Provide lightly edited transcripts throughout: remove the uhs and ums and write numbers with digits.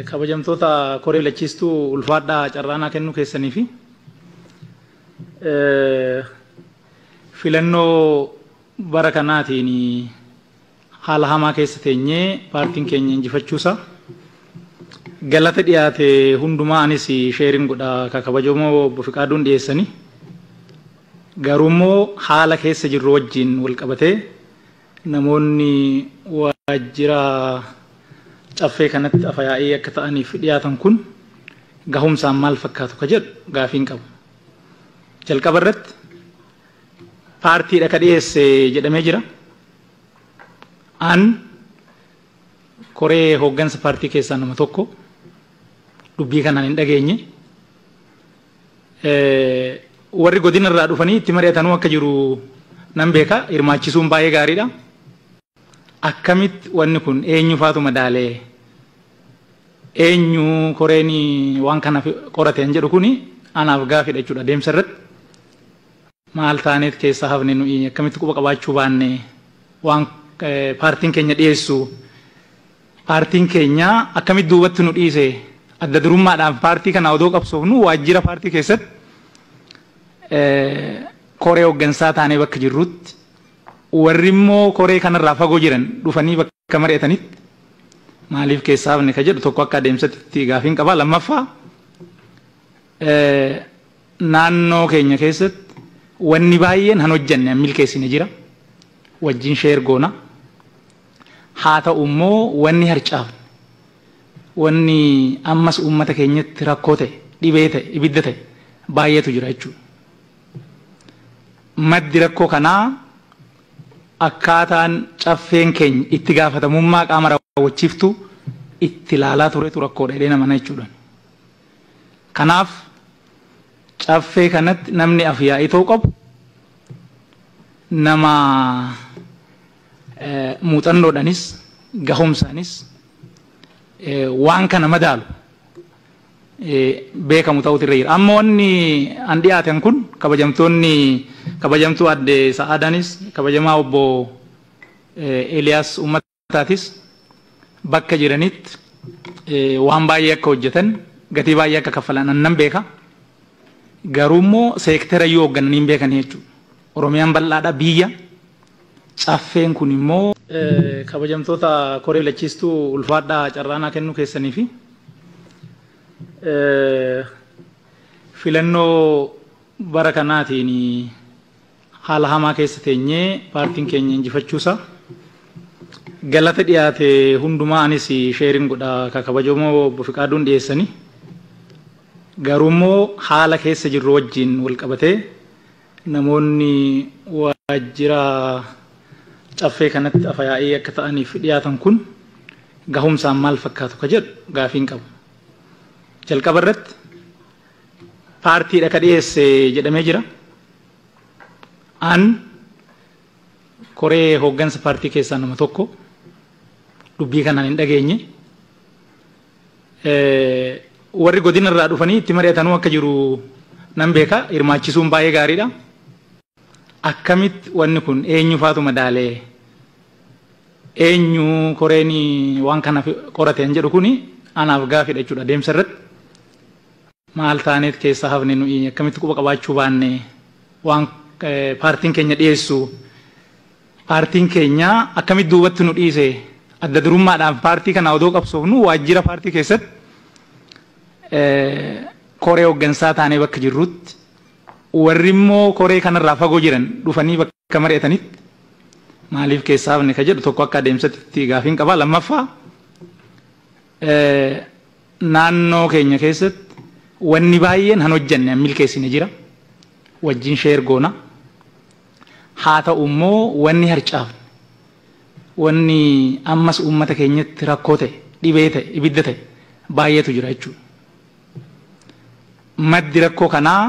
kabajamtoota koree lachiistuu ulfaadhaa carraanaa kennuu keessanii fi filannoo bara kanaatiin haala hamaa keessa teenyee paartiin keenya injifachuusa galata dhiyaate hundumaa anis sheeriin godha kabajamoo obbo Fiqaaduun dhiyeessanii garuummoo haala keessa jirru wajjin wal qabatee namoonni waajjira caffee kanatti afayaa'ee akka ta'aniif dhiyaatan kun gahumsaan maal fakkaatu ka jedhu gaafiin qabu. Jalqaba irratti paartiidha ka dhiyeesse jedhamee jira. An koree hooggansa paartii keessaa nama tokko dubbii kanaan hin dhageenye. Warri godina irraa dhufanii itti mari'atanuu akka jiru nan beeka. Hirmaachisuun baay'ee gaariidha. Akkamitti wanni kun eenyu faatu madaalee eenyu koreen waan kana qorate hin jedhu kuni anaaf gaafidha jechuudha deemsa irratti maal taaneet keessaa hafne nuyi akkamitti quba qabaachuu baanne waan paartiin keenya dhiyeessu paartiin keenya akkamitti duubatti nu dhiise adda durummaadhaan paartii kana odoo qabsoofnu waajjira paartii keessatti koree hooggansaa taanee bakka jirrutti warri immoo koree kanarraa fagoo jiran dhufanii bakka mari'atanitti maaliif keessaa hafne ka jedhu tokko akka adeemsatti gaafiin qaba. Lammaffaa naannoo keenya keessatti wanni baay'een han hojjanne milkeessine jira wajjin sheer goona haa ta'u immoo wanni harcaafne wanni ammas uummata keenyatti rakkoo ta'e dhibee ta'e ibidda ta'e baay'eetu jira jechuudha. Maddi rakkoo kanaa akkaataan caffeen keenya itti gaafatamummaa qaama raawwachiiftu itti ilaalaa turetu rakkoodha jedhee nama jechuudha. Kanaaf caffee kanatti namni afyaa'ii ta'uu qabu nama muuxannoodhaanis gahumsaanis waan kana madaalu beekamu ta'utu irra jira. Amma wanni an dhiyaaten kun kabajamtuu adde Sa'aadaanis kabajamaa obbo Eliyaas Ummataatis bakka jiranitti waan baay'ee akka hojjetan gatii baay'ee akka kaffalan nan beeka. Garuummoo seektara yoo hooggananii hin beekan jechuudha. Oromiyaan bal'aadha biyya caffeen kun immoo kabajamtoota koree lachiistuu ulfaadhaa carraanaa kennuu keessanii fi filannoo bara kanaatiin haala hamaa keessa teenyee paartiin keenya injifachuusa galata dhiyaate hundumaa anis sheeriin godha kabajamoo obbo Fiqaaduun dhiyeessanii garuummoo haala keessa jirru wajjin wal qabatee namoonni waajjira caffee kanatti afayaa'ee akka ta'aniif dhiyaatan kun gahumsaan maal fakkaatu ka jedhu gaafiin qabu. Jalqaba irratti paartiidha ka dhiyeesse jedhamee jira. An koree hooggansa paartii keessaa nama tokko dubbii kanaan hin dhageenye. Warri godina irraa dhufanii itti mari'atanuu akka jiru nan beeka. Hirmaachisuun baay'ee gaariidha. Akkamitti wanni kun eenyu faatu madaalee eenyu koreen waan kana qorate hin jedhu kuni anaaf gaafidha jechuudha deemsa irratti. Maal taaneet keessaa hafne nuyi akkamitti quba qabaachuu baanne waan paartiin keenya dhiyeessu paartiin keenya akkamitti duubatti nu dhiise adda durummaadhaan paartii kana odoo qabsoofnu waajjira paartii keessatti koree hooggansaa taanee bakka jirrutti warri immoo koree kanarraa fagoo jiran dhufanii bakka mari'atanitti maaliif keessaa hafne ka jedhu tokko akka adeemsatti gaafiin qaba. Lammaffaa naannoo keenya keessatti wanni baay'een han hojjanne milkeessine jira wajjin sheer goona haa ta'u immoo wanni harcaafne wanni ammas uummata keenyatti rakkoo ta'e dhibee ta'e ibidda ta'e baay'eetu jira jechuudha. Maddi rakkoo kanaa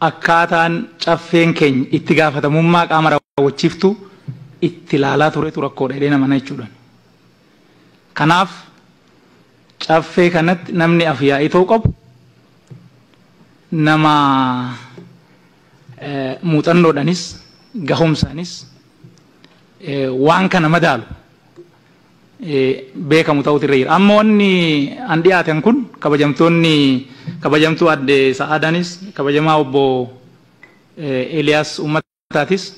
akkaataan caffeen keenya itti gaafatamummaa qaama raawwachiiftu itti ilaalaa turetu rakkoodha jedhee nama jechuudha. Kanaaf caffee kanatti namni afyaa'ii ta'uu qabu nama muuxannoodhaanis gahumsaanis waan kana madaalu beekamu ta'uutu irra jira. Amma wanni an dhiyaatan kun kabajamtuu adde Sa'aadaanis kabajamaa obbo Eeliyaas Ummataatis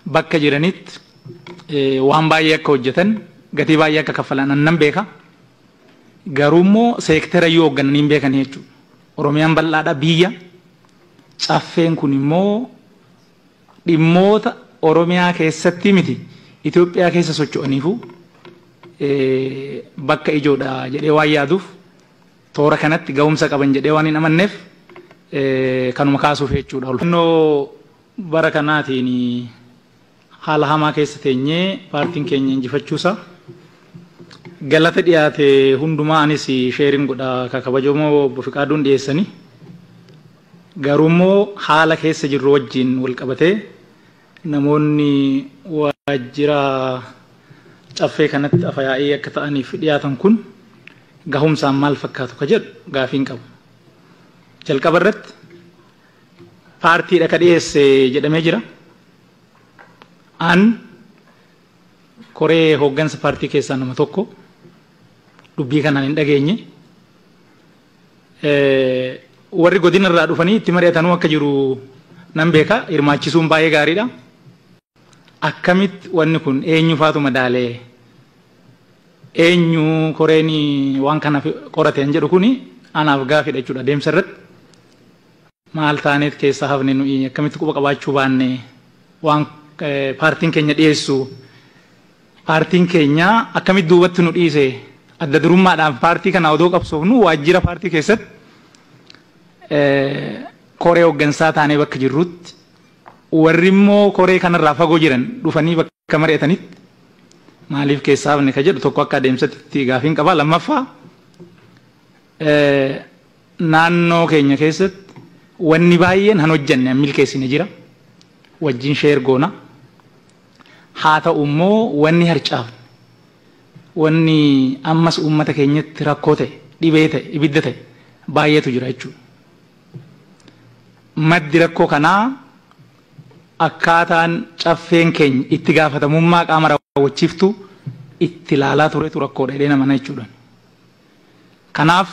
bakka jiranitti waan baay'ee akka hojjetan gatii baay'ee akka kaffalan annan beeka. Garuummoo seektara yoo hooggananiin beekan jechuudha. Oromiyaan bal'aadha biyya. Caffeen kun immoo dhimmoota Oromiyaa keessatti miti Itoophiyaa keessa socho'aniifu bakka ijoodha jedhee waan yaaduuf toora kanatti ga'umsa qaban jedhee waan hin amanneef kanuma kaasuuf jechuudha. Naannoo bara kanaatiin haala hamaa keessa teenyee paartiin keenya injifachuusa galata dhiyaate hundumaa anis sheeriin godha kabajamoo obbo Fiqaaduun dhiyeessanii garuummoo haala keessa jirru wajjin wal qabatee namoonni waajjira caffee kanatti afayaa'ee akka ta'aniif dhiyaatan kun gahumsaan maal fakkaatu ka jedhu gaafiin qabu. Jalqaba irratti paartiidha ka dhiyeesse jedhamee jira. An koree hooggansa paartii keessaa nama tokko dubbii kanaan hin dhageenye. Warri godina irraa dhufanii itti mari'atanuu akka jiru nan beeka. Hirmaachisuun baay'ee gaariidha. Akkamitti wanni kun eenyu faatu madaalee eenyu koreeni waan kana qorateen jedhu kuni anaaf gaafidha jechuudha deemsa irratti. Maal taaneet keessaa hafne nuyi akkamitti quba qabaachuu baanne waan paartiin keenya dhiyeessu paartiin keenya akkamitti duubatti nu dhiise adda durummaadhaan paartii kana odoo qabsoofnu waajjira paartii keessatti koree hooggansaa taanee bakka jirrutti warri immoo koree kanarraa fagoo jiran dhufanii bakka mari'atanitti maaliif keessaa hafne ka jedhu tokko akka adeemsatti gaafiin qaba. Lammaffaa naannoo keenya keessatti wanni baay'een han hojjanne an milkeessine jira wajjin sheer goona. Haa ta'u immoo wanni harcaafne wanni ammas uummata keenyatti rakkoo ta'e dhibee ta'e ibidda ta'e baay'eetu jira jechuudha. Maddi rakkoo kanaa akkaataan caffeen keenya itti gaafatamummaa qaama raawwachiiftu itti ilaalaa turetu rakkoodha jedhee namana jechuudha. Kanaaf